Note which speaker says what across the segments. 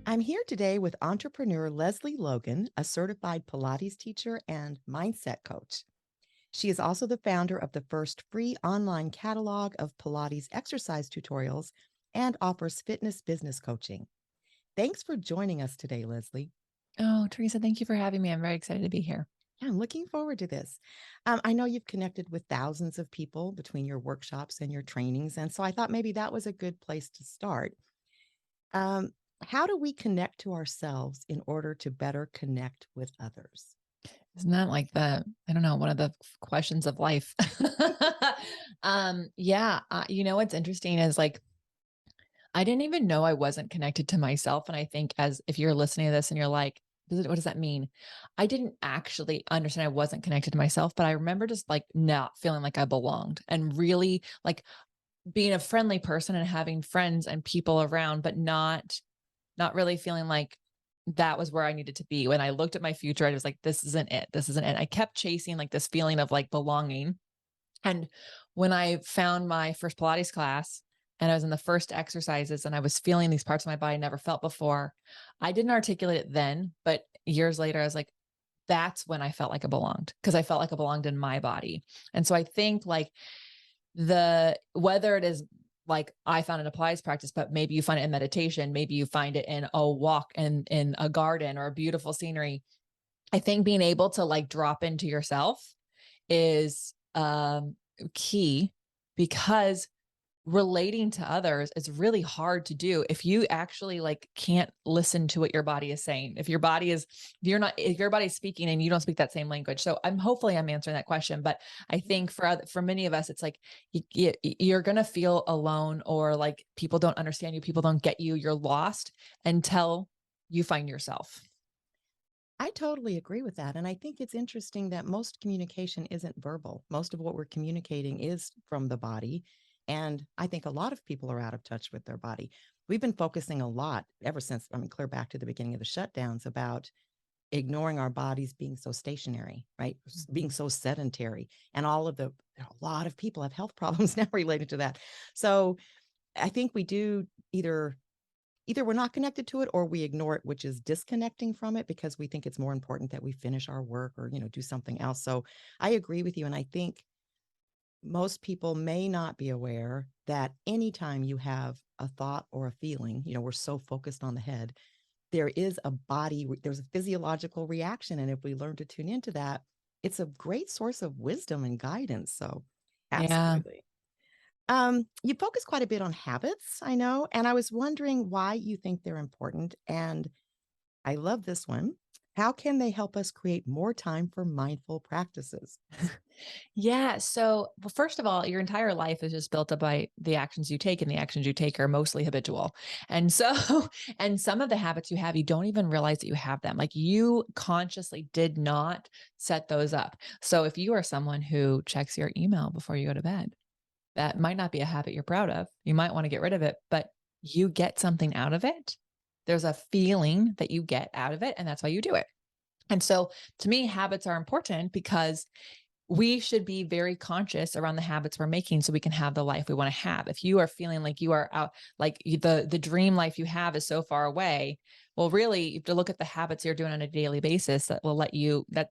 Speaker 1: I'm here today with entrepreneur Lesley Logan, a certified Pilates teacher and mindset coach. She is also the founder of the first free online catalog of Pilates exercise tutorials and offers fitness business coaching. Thanks for joining us today, Lesley.
Speaker 2: Oh, Teresa, thank you for having me. I'm very excited to be here.
Speaker 1: Yeah, I'm looking forward to this. I know you've connected with thousands of people between your workshops and your trainings, and so I thought maybe that was a good place to start. Um, how do we connect to ourselves in order to better connect with others?
Speaker 2: Isn't that like I don't know, one of the questions of life? Yeah. What's interesting is like, I didn't even know I wasn't connected to myself. And I think as if you're listening to this and you're like, what does that mean? I didn't actually understand I wasn't connected to myself, but I remember just like not feeling like I belonged and really like being a friendly person and having friends and people around, but not really feeling like that was where I needed to be. When I looked at my future, I was like, this isn't it. This isn't it. I kept chasing like this feeling of like belonging. And when I found my first Pilates class and I was in the first exercises and I was feeling these parts of my body I never felt before, I didn't articulate it then, but years later, I was like, that's when I felt like I belonged because I felt like I belonged in my body. And so I think like whether it is like I found it applies practice, but maybe you find it in meditation, maybe you find it in a walk in a garden or a beautiful scenery. I think being able to like drop into yourself is key because relating to others is really hard to do if you actually like can't listen to what your body is saying. If your body's speaking and you don't speak that same language. So hopefully I'm answering that question, but I think for many of us it's like you're going to feel alone or like people don't understand you, people don't get you, you're lost until you find yourself.
Speaker 1: I totally agree with that. And I think it's interesting that most communication isn't verbal. Most of what we're communicating is from the body. And I think a lot of people are out of touch with their body. We've been focusing a lot ever since, I mean, clear back to the beginning of the shutdowns about ignoring our bodies being so stationary, right? Being
Speaker 2: Mhm.
Speaker 1: so sedentary. And a lot of people have health problems now related to that. So I think we do either we're not connected to it or we ignore it, which is disconnecting from it because we think it's more important that we finish our work or, do something else. So I agree with you. And I think most people may not be aware that anytime you have a thought or a feeling, we're so focused on the head, there's a physiological reaction. And if we learn to tune into that, it's a great source of wisdom and guidance. So
Speaker 2: Yeah.
Speaker 1: absolutely. You focus quite a bit on habits, I know, and I was wondering why you think they're important. And I love this one. How can they help us create more time for mindful practices?
Speaker 2: Yeah. So, well, first of all, your entire life is just built up by the actions you take, and the actions you take are mostly habitual. And so, and some of the habits you have, you don't even realize that you have them. Like you consciously did not set those up. So, if you are someone who checks your email before you go to bed, that might not be a habit you're proud of. You might want to get rid of it, but you get something out of it. There's a feeling that you get out of it, and that's why you do it. And so, to me, habits are important because we should be very conscious around the habits we're making so we can have the life we want to have. If you are feeling like you are out, like the dream life you have is so far away, well, really, you have to look at the habits you're doing on a daily basis that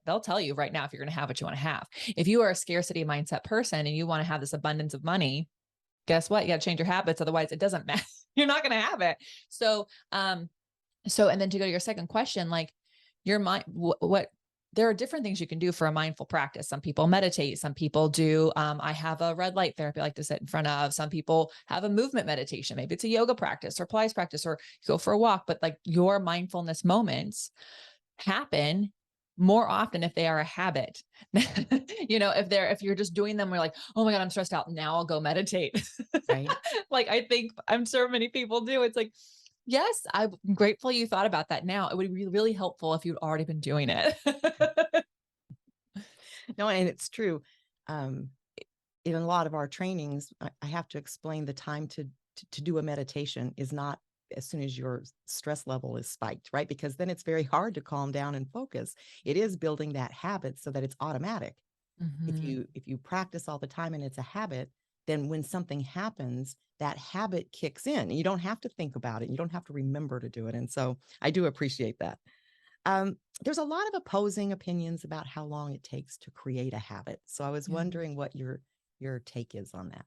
Speaker 2: they'll tell you right now if you're going to have what you want to have. If you are a scarcity mindset person and you want to have this abundance of money, guess what? You got to change your habits. Otherwise, it doesn't matter. You're not going to have it. So, and then to go to your second question, like your mind, what there are different things you can do for a mindful practice. Some people meditate. Some people do. I have a red light therapy I like to sit in front of. Some people have a movement meditation. Maybe it's a yoga practice or Pilates practice or go for a walk. But like your mindfulness moments happen more often if they are a habit. If you're just doing them, we're like, oh my God, I'm stressed out. Now I'll go meditate.
Speaker 1: Right.
Speaker 2: Like I think I'm sure many people do. It's like, yes, I'm grateful you thought about that now. It would be really helpful if you'd already been doing it.
Speaker 1: No, and it's true. Um, in a lot of our trainings, I have to explain the time to do a meditation is not as soon as your stress level is spiked, right? Because then it's very hard to calm down and focus. It is building that habit so that it's automatic. If
Speaker 2: Mhm.
Speaker 1: you practice all the time and it's a habit, then when something happens, that habit kicks in. You don't have to think about it. You don't have to remember to do it. And so I do appreciate that. There's a lot of opposing opinions about how long it takes to create a habit. So I was
Speaker 2: Yeah.
Speaker 1: wondering what your take is on that.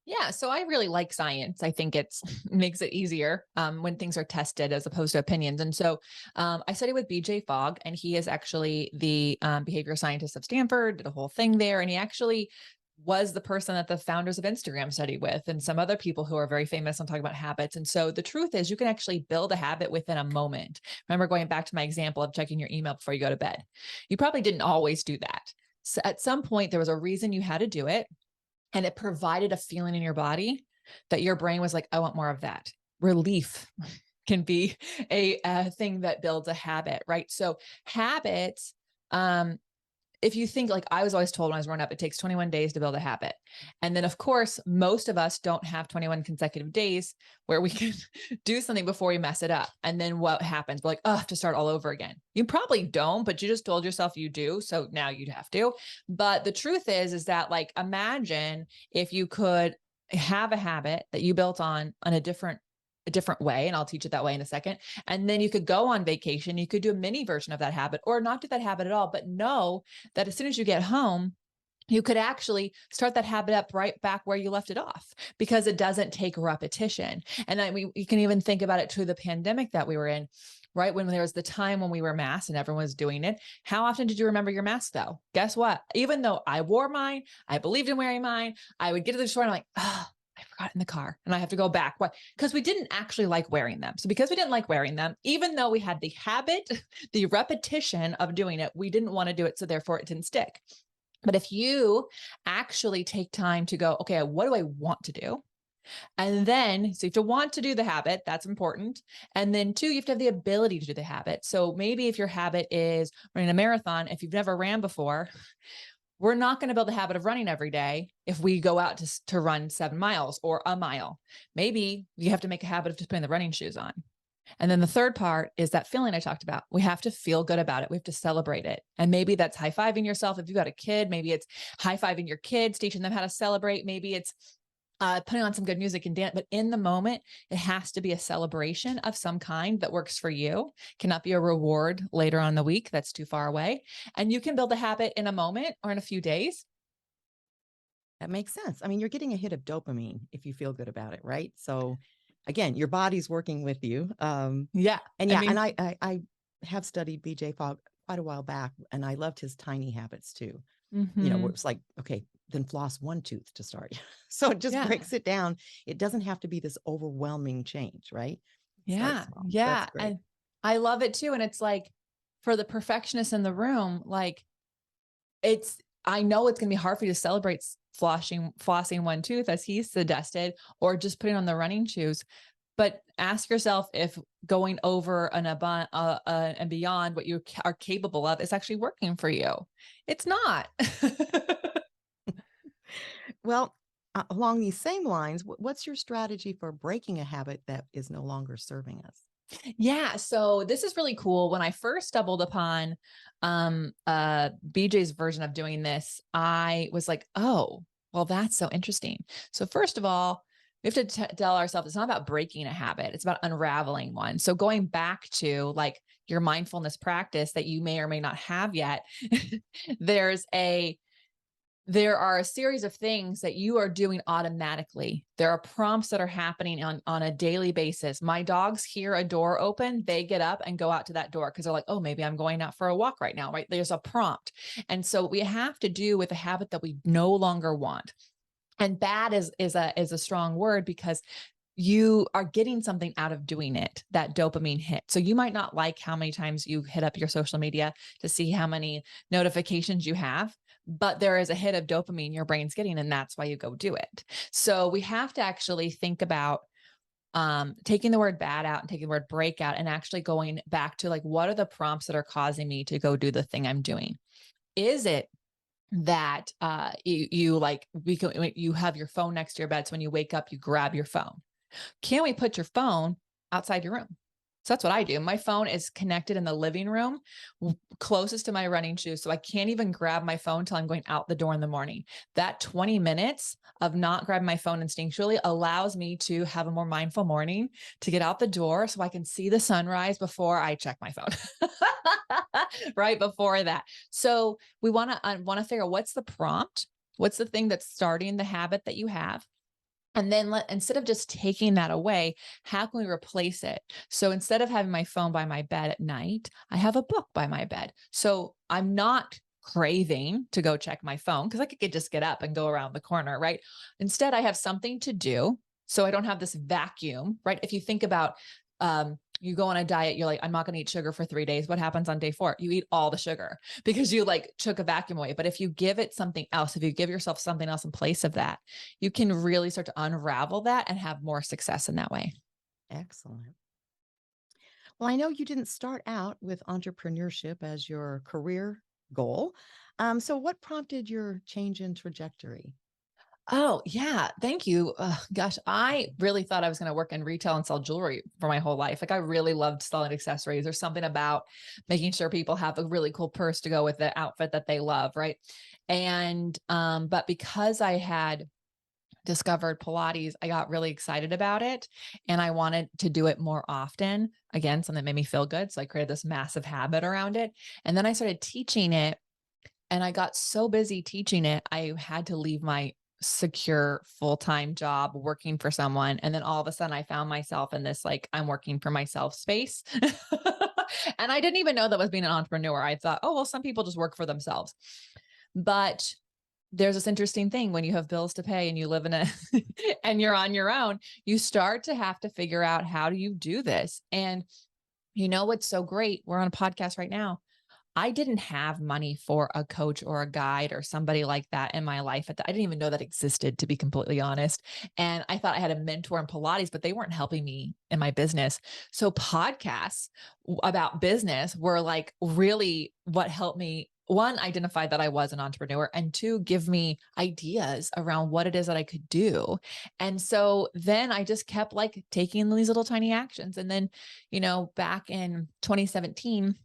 Speaker 2: Yeah, so I really like science. I think it's makes it easier when things are tested as opposed to opinions. And so I studied with BJ Fogg, and he is actually the behavior scientist of Stanford. Did a whole thing there, and he actually was the person that the founders of Instagram studied with, and some other people who are very famous on talking about habits. And so the truth is, you can actually build a habit within a moment. Remember, going back to my example of checking your email before you go to bed, you probably didn't always do that. So at some point, there was a reason you had to do it, and it provided a feeling in your body that your brain was like, I want more of that. Relief can be a thing that builds a habit, right? So habits, if you think, like I was always told when I was growing up, it takes 21 days to build a habit. And then of course, most of us don't have 21 consecutive days where we can do something before we mess it up. And then what happens? We're like, oh, I have to start all over again. You probably don't, but you just told yourself you do. So now you'd have to. But the truth is that, like, imagine if you could have a habit that you built on a different way, and I'll teach it that way in a second. And then you could go on vacation, you could do a mini version of that habit, or not do that habit at all, but know that as soon as you get home, you could actually start that habit up right back where you left it off, because it doesn't take repetition. And you can even think about it through the pandemic that we were in, right? When there was the time when we were masked and everyone was doing it. How often did you remember your mask though? Guess what? Even though I wore mine, I believed in wearing mine, I would get to the store and I'm like, oh, I forgot in the car and I have to go back. Why? Because we didn't actually like wearing them. So because we didn't like wearing them, even though we had the habit, the repetition of doing it, we didn't want to do it. So therefore it didn't stick. But if you actually take time to go, okay, what do I want to do? And then, so you have to want to do the habit. That's important. And then two, you have to have the ability to do the habit. So maybe if your habit is running a marathon, if you've never ran before, we're not going to build a habit of running every day if we go out to run 7 miles or a mile. Maybe you have to make a habit of just putting the running shoes on. And then the third part is that feeling I talked about. We have to feel good about it. We have to celebrate it. And maybe that's high-fiving yourself. If you've got a kid, maybe it's high-fiving your kids, teaching them how to celebrate. Maybe it's putting on some good music and dance. But in the moment, it has to be a celebration of some kind that works for you. Cannot be a reward later on in the week. That's too far away. And you can build a habit in a moment or in a few days.
Speaker 1: That makes sense. I mean, you're getting a hit of dopamine if you feel good about it, right? So again, your body's working with you.
Speaker 2: Yeah.
Speaker 1: And
Speaker 2: I
Speaker 1: yeah,
Speaker 2: mean,
Speaker 1: and I have studied BJ Fogg quite a while back, and I loved his tiny habits too. Where
Speaker 2: mhm.
Speaker 1: it's like, okay, then floss one tooth to start. So it just
Speaker 2: Yeah.
Speaker 1: breaks it down. It doesn't have to be this overwhelming change, right? Start
Speaker 2: Yeah.
Speaker 1: small. That's
Speaker 2: Yeah.
Speaker 1: great.
Speaker 2: And I love it too. And it's like, for the perfectionist in the room, like, I know it's going to be hard for you to celebrate flossing one tooth as he suggested, or just putting on the running shoes. But ask yourself if going over and beyond what you are capable of is actually working for you. It's not.
Speaker 1: Well, along these same lines, what's your strategy for breaking a habit that is no longer serving us?
Speaker 2: Yeah, so this is really cool. When I first stumbled upon BJ's version of doing this, I was like, oh, well, that's so interesting. So first of all, we have to tell ourselves it's not about breaking a habit, it's about unraveling one. So going back to, like, your mindfulness practice that you may or may not have yet, there's a there are a series of things that you are doing automatically. There are prompts that are happening on a daily basis. My dogs hear a door open, they get up and go out to that door because they're like, oh, maybe I'm going out for a walk right now, right? There's a prompt. And so we have to do with a habit that we no longer want. And bad is a strong word, because you are getting something out of doing it, that dopamine hit. So you might not like how many times you hit up your social media to see how many notifications you have, but there is a hit of dopamine your brain's getting, and that's why you go do it. So we have to actually think about taking the word bad out and taking the word break out, and actually going back to, like, what are the prompts that are causing me to go do the thing I'm doing? Is it that you have your phone next to your bed, so when you wake up, you grab your phone? Can we put your phone outside your room? So that's what I do. My phone is connected in the living room, closest to my running shoes. So I can't even grab my phone till I'm going out the door in the morning. That 20 minutes of not grabbing my phone instinctually allows me to have a more mindful morning, to get out the door so I can see the sunrise before I check my phone. Right before that. So we want to figure out what's the prompt? What's the thing that's starting the habit that you have? And then instead of just taking that away, how can we replace it? So instead of having my phone by my bed at night, I have a book by my bed. So I'm not craving to go check my phone because I could just get up and go around the corner, right? Instead, I have something to do. So I don't have this vacuum, right? If you think about, you go on a diet, you're like, I'm not going to eat sugar for 3 days. What happens on day 4? You eat all the sugar because you like took a vacuum away. But if you give it something else, if you give yourself something else in place of that, you can really start to unravel that and have more success in that way.
Speaker 1: Excellent. Well, I know you didn't start out with entrepreneurship as your career goal. So, what prompted your change in trajectory?
Speaker 2: Oh, yeah. Thank you. Gosh, I really thought I was going to work in retail and sell jewelry for my whole life. Like, I really loved selling accessories. There's something about making sure people have a really cool purse to go with the outfit that they love. Right. And, but because I had discovered Pilates, I got really excited about it and I wanted to do it more often. Again, something that made me feel good. So I created this massive habit around it. And then I started teaching it and I got so busy teaching it, I had to leave my secure full-time job working for someone. And then all of a sudden I found myself in this, like, I'm working for myself space. And I didn't even know that was being an entrepreneur. I thought, oh, well, some people just work for themselves. But there's this interesting thing when you have bills to pay and you live in a and you're on your own, you start to have to figure out how do you do this? And you know what's so great? We're on a podcast right now. I didn't have money for a coach or a guide or somebody like that in my life. I didn't even know that existed, to be completely honest. And I thought I had a mentor in Pilates, but they weren't helping me in my business. So podcasts about business were like really what helped me, one, identify that I was an entrepreneur, and two, give me ideas around what it is that I could do. And so then I just kept like taking these little tiny actions. And then, back in 2017,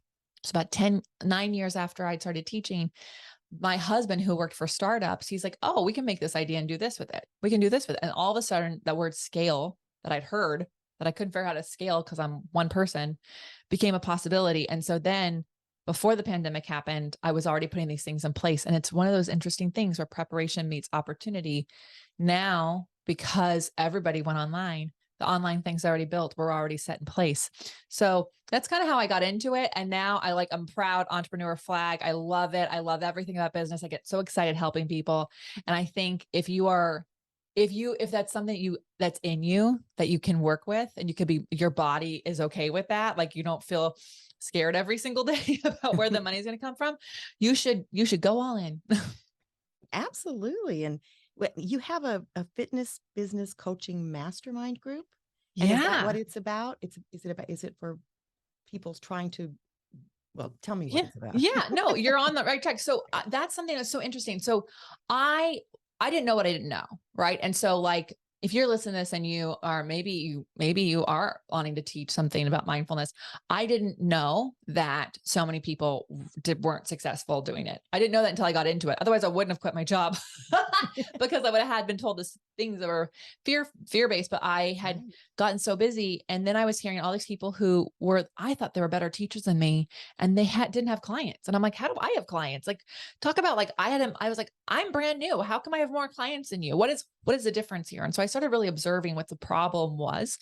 Speaker 2: it's about 9 years after I'd started teaching, my husband, who worked for startups, he's like, oh, we can make this idea and do this with it. We can do this with it. And all of a sudden, that word scale that I'd heard that I couldn't figure out how to scale because I'm one person became a possibility. And so then before the pandemic happened, I was already putting these things in place. And it's one of those interesting things where preparation meets opportunity. Now, because everybody went online, the online things already built were already set in place. So that's kind of how I got into it. And now I'm proud entrepreneur flag. I love it. I love everything about business. I get so excited helping people. And I think if that's something that's in you that you can work with and your body is okay with that, like you don't feel scared every single day about where the money is going to come from, you should go all in.
Speaker 1: Absolutely. And you have a fitness business coaching mastermind group. And is that what
Speaker 2: Yeah.
Speaker 1: it's about? Is it for people trying to, well, tell me what
Speaker 2: Yeah.
Speaker 1: it's about.
Speaker 2: Yeah. No, you're on the right track. So that's something that's so interesting. So I I didn't know what I didn't know, right? And so like if you're listening to this and you are maybe you are wanting to teach something about mindfulness, I didn't know that so many people weren't successful doing it. I didn't know that until I got into it. Otherwise, I wouldn't have quit my job because I would have had been told this things that were fear based. But I had
Speaker 1: Right.
Speaker 2: gotten so busy, and then I was hearing all these people who I thought they were better teachers than me, and they didn't have clients. And I'm like, how do I have clients? Like, talk about like I was like, I'm brand new. How come I have more clients than you? What is the difference here? And so I started really observing what the problem was.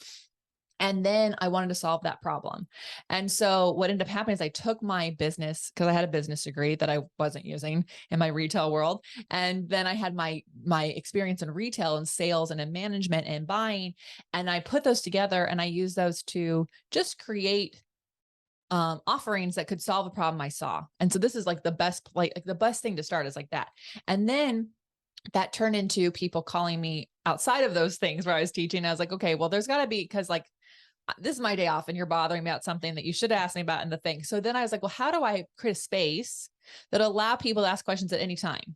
Speaker 2: And then I wanted to solve that problem. And so what ended up happening is I took my business, because I had a business degree that I wasn't using in my retail world. And then I had my experience in retail and sales and in management and buying. And I put those together and I used those to just create offerings that could solve a problem I saw. And so this is like the best, like the best thing to start is like that. And then that turned into people calling me outside of those things where I was teaching. I was like, okay, well, there's got to be, because like this is my day off and you're bothering me about something that you should ask me about in the thing. So then I was like, well, how do I create a space that allow people to ask questions at any time?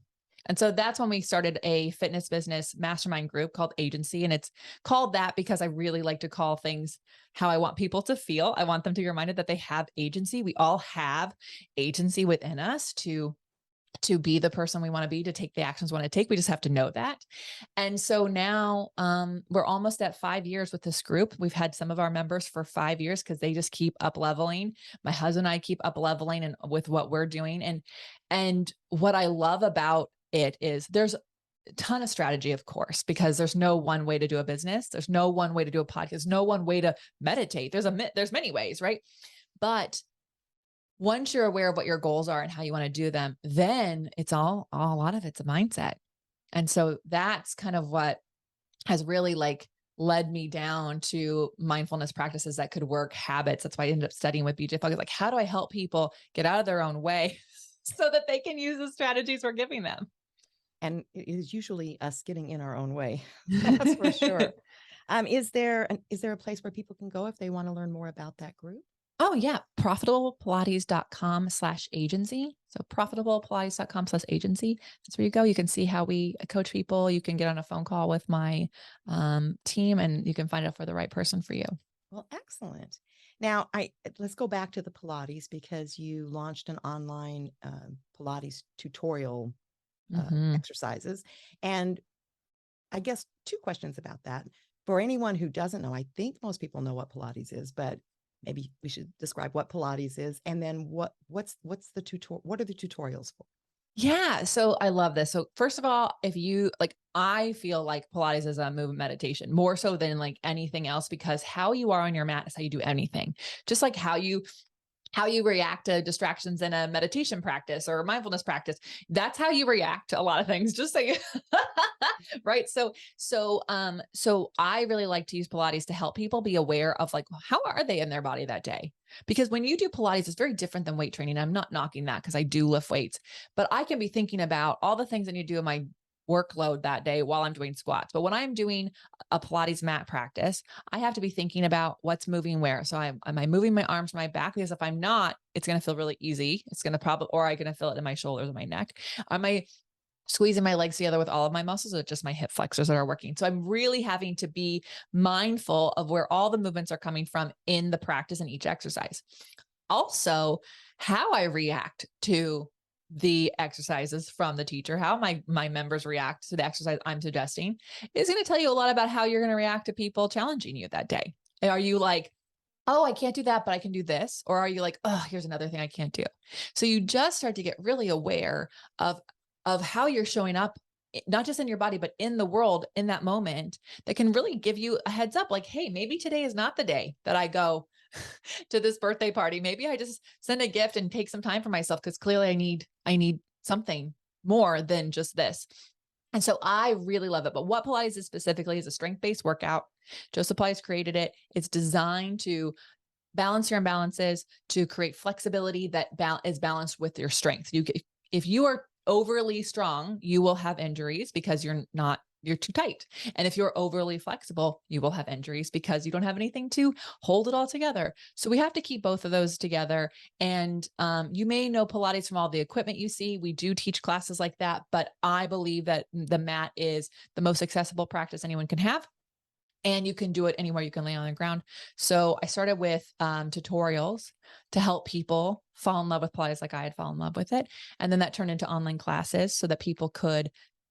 Speaker 2: And so that's when we started a fitness business mastermind group called Agency. And it's called that because I really like to call things how I want people to feel. I want them to be reminded that they have agency. We all have agency within us to be the person we want to be, to take the actions we want to take. We just have to know that. And so now we're almost at 5 years with this group. We've had some of our members for 5 years because they just keep up leveling. My husband and I keep up leveling and with what we're doing. And what I love about it is there's a ton of strategy, of course, because there's no one way to do a business. There's no one way to do a podcast. There's no one way to meditate. There's many ways, right? But once you're aware of what your goals are and how you want to do them, then it's a lot of it's a mindset. And so that's kind of what has really like led me down to mindfulness practices that could work, habits. That's why I ended up studying with BJ Fogg. Like, how do I help people get out of their own way so that they can use the strategies we're giving them?
Speaker 1: And it is usually us getting in our own way. That's for sure. Is there a place where people can go if they want to learn more about that group?
Speaker 2: Oh yeah. profitablepilates.com/agency. So profitablepilates.com/agency. That's where you go. You can see how we coach people. You can get on a phone call with my team and you can find out for the right person for you.
Speaker 1: Well, excellent. Now, let's go back to the Pilates because you launched an online Pilates tutorial
Speaker 2: Mhm.
Speaker 1: exercises. And I guess two questions about that. For anyone who doesn't know, I think most people know what Pilates is, but maybe we should describe what Pilates is, and then what's the tutorial? What are the tutorials for?
Speaker 2: Yeah. So I love this. So first of all, if you like, I feel like Pilates is a movement meditation more so than like anything else, because how you are on your mat is how you do anything. Just like how you react to distractions in a meditation practice or a mindfulness practice. That's how you react to a lot of things. Just so you, right. So I really like to use Pilates to help people be aware of like, how are they in their body that day? Because when you do Pilates, it's very different than weight training. I'm not knocking that because I do lift weights, but I can be thinking about all the things I need to do in my workload that day while I'm doing squats. But when I'm doing a Pilates mat practice, I have to be thinking about what's moving where. So am I moving my arms from my back? Because if I'm not, it's going to feel really easy. It's going to probably, or I'm going to feel it in my shoulders and my neck. Am I squeezing my legs together with all of my muscles, or just my hip flexors that are working? So I'm really having to be mindful of where all the movements are coming from in the practice in each exercise. Also, how I react to the exercises from the teacher, how my members react to the exercise I'm suggesting is going to tell you a lot about how you're going to react to people challenging you that day. Are you like, oh, I can't do that, but I can do this? Or are you like, oh, here's another thing I can't do? So you just start to get really aware of how you're showing up, not just in your body, but in the world in that moment, that can really give you a heads up like, hey, maybe today is not the day that I go to this birthday party. Maybe I just send a gift and take some time for myself because clearly I need something more than just this. And so I really love it. But what Pilates is specifically is a strength-based workout. Joseph Pilates created it. It's designed to balance your imbalances, to create flexibility that is balanced with your strength. If you are overly strong, you will have injuries because you're too tight. And if you're overly flexible, you will have injuries because you don't have anything to hold it all together. So we have to keep both of those together. And you may know Pilates from all the equipment you see. We do teach classes like that, but I believe that the mat is the most accessible practice anyone can have. And you can do it anywhere you can lay on the ground. So I started with tutorials to help people fall in love with Pilates like I had fallen in love with it. And then that turned into online classes so that people could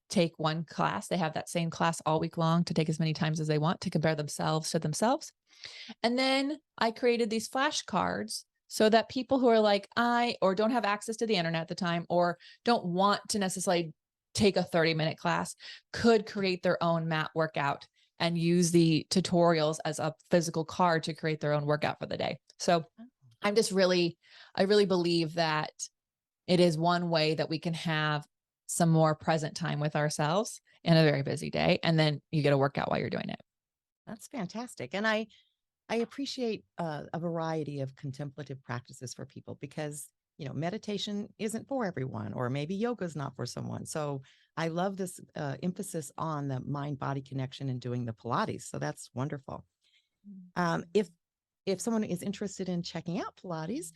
Speaker 2: take one class. They have that same class all week long to take as many times as they want to compare themselves to themselves. And then I created these flashcards so that people who are like, or don't have access to the internet at the time, or don't want to necessarily take a 30-minute class, could create their own mat workout and use the tutorials as a physical card to create their own workout for the day. So I really believe that it is one way that we can have some more present time with ourselves in a very busy day. And then you get a workout while you're doing it.
Speaker 1: That's fantastic. And I appreciate a variety of contemplative practices for people because, meditation isn't for everyone, or maybe yoga is not for someone. So I love this emphasis on the mind-body connection and doing the Pilates. So that's wonderful. If someone is interested in checking out Pilates,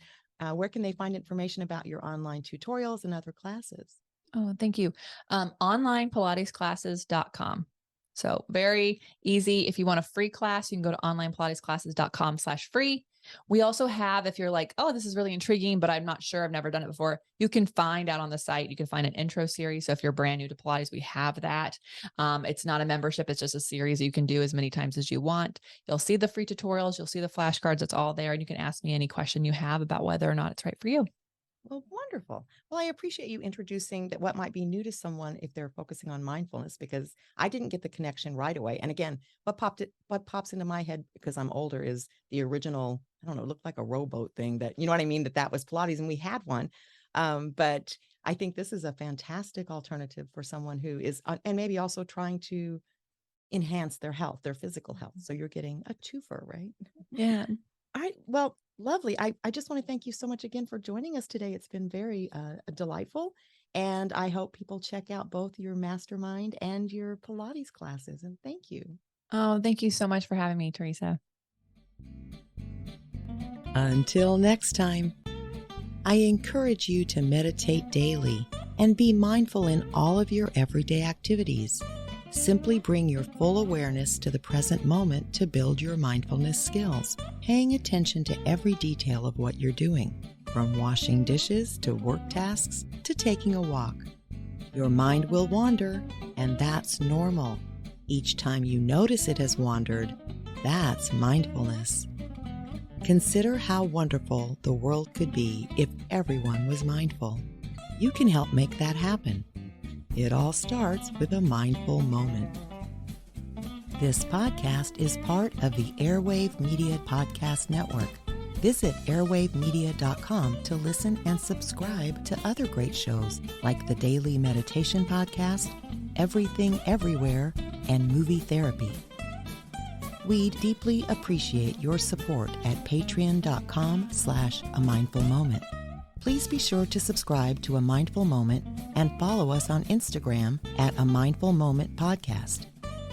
Speaker 1: where can they find information about your online tutorials and other classes?
Speaker 2: Oh, thank you. Onlinepilatesclasses.com. So very easy. If you want a free class, you can go to onlinepilatesclasses.com/free. We also have, if you're like, oh, this is really intriguing, but I'm not sure, I've never done it before, you can find out on the site, you can find an intro series. So if you're brand new to Pilates, we have that. It's not a membership. It's just a series you can do as many times as you want. You'll see the free tutorials. You'll see the flashcards. It's all there. And you can ask me any question you have about whether or not it's right for you.
Speaker 1: Well, wonderful. Well, I appreciate you introducing that what might be new to someone if they're focusing on mindfulness, because I didn't get the connection right away. And again, what pops into my head because I'm older is the original, I don't know, it looked like a rowboat thing that, you know what I mean, that was Pilates and we had one. But I think this is a fantastic alternative for someone who is, and maybe also trying to enhance their health, their physical health. So you're getting a twofer, right?
Speaker 2: Yeah.
Speaker 1: All right. Well, lovely. I just want to thank you so much again for joining us today. It's been very delightful. And I hope people check out both your mastermind and your Pilates classes. And thank you.
Speaker 2: Oh, thank you so much for having me, Teresa.
Speaker 1: Until next time, I encourage you to meditate daily and be mindful in all of your everyday activities. Simply bring your full awareness to the present moment to build your mindfulness skills, paying attention to every detail of what you're doing, from washing dishes to work tasks to taking a walk. Your mind will wander, and that's normal. Each time you notice it has wandered, that's mindfulness. Consider how wonderful the world could be if everyone was mindful. You can help make that happen. It all starts with a mindful moment. This podcast is part of the Airwave Media Podcast Network. Visit airwavemedia.com to listen and subscribe to other great shows like the Daily Meditation Podcast, Everything Everywhere, and Movie Therapy. We deeply appreciate your support at patreon.com/amindfulmoment. Please be sure to subscribe to A Mindful Moment and follow us on Instagram at A Mindful Moment Podcast.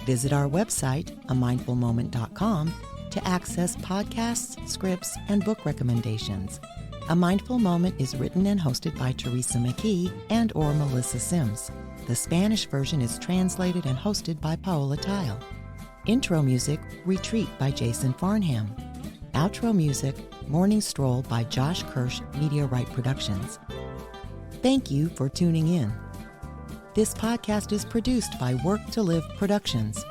Speaker 1: Visit our website, amindfulmoment.com, to access podcasts, scripts, and book recommendations. A Mindful Moment is written and hosted by Teresa McKee and/or Melissa Sims. The Spanish version is translated and hosted by Paola Tile. Intro music, Retreat by Jason Farnham. Outro music, Morning Stroll by Josh Kirsch, Media Right Productions. Thank you for tuning in. This podcast is produced by Work to Live Productions.